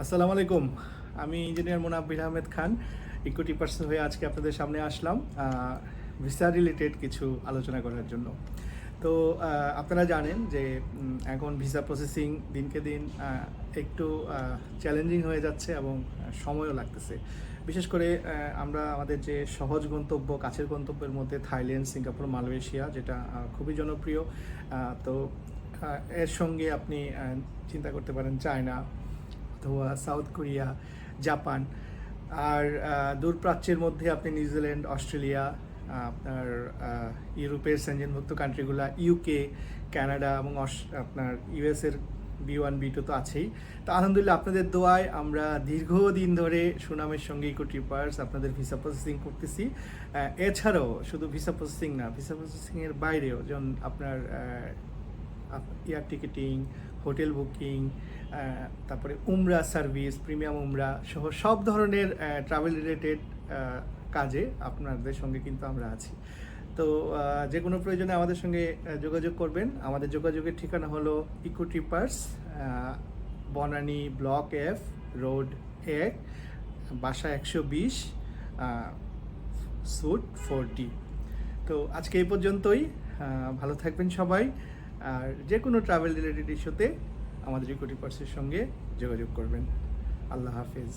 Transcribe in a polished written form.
আসসালামু আলাইকুম। আমি engineer মোনাব্বির Ahmed Khan, equity person হয়ে আজকে আপনাদের সামনে আসলাম ভিসা রিলেটেড কিছু আলোচনা করার জন্য। তো আপনারা জানেন যে এখন ভিসা প্রসেসিং দিনকে দিন একটু চ্যালেঞ্জিং হয়ে যাচ্ছে এবং সময়ও লাগতেছে। বিশেষ করে আমরা আমাদের যে সহজ গন্তব্য, কাছের গন্তব্যের মধ্যে থাইল্যান্ড, সিঙ্গাপুর, মালয়েশিয়া, যেটা খুবই জনপ্রিয়। তো এর সঙ্গে আপনি চিন্তা করতে পারেন চায়না অথবা সাউথ কোরিয়া, জাপান। আর দূরপ্রাচ্যের মধ্যে আপনি নিউজিল্যান্ড, অস্ট্রেলিয়া, আপনার ইউরোপের সেনজেনভুক্ত কান্ট্রিগুলো, ইউকে, কানাডা এবং আপনার ইউএসের B1 B2 তো আছেই। তো আলহামদুলিল্লাহ আপনাদের দোয়ায় আমরা দীর্ঘদিন ধরে সুনামের সঙ্গে ইকো ট্রিপার্স আপনাদের ভিসা প্রসেসিং করতেছি। এছাড়াও শুধু ভিসা প্রসেসিং না, ভিসা প্রসেসিংয়ের বাইরেও যেমন আপনার এয়ার টিকিটিং, হোটেল বুকিং, তারপরে উমরা সার্ভিস, প্রিমিয়াম উমরা সহ সব ধরনের ট্রাভেল রিলেটেড কাজে আপনাদের সঙ্গে কিন্তু আমরা আছি। তো যে কোনো প্রয়োজনে আমাদের সঙ্গে যোগাযোগ করবেন। আমাদের যোগাযোগের ঠিকানা হলো Eco Trippers, Banani block F, road 1, বাসা 120, স্যুট 4D। তো আজকে এই পর্যন্তই। ভালো থাকবেন সবাই। আর যে কোনো ট্রাভেল রিলেটেড ইস্যুতে আমাদের ইকো ট্রিপার্সের সঙ্গে যোগাযোগ করবেন। আল্লাহ হাফেজ।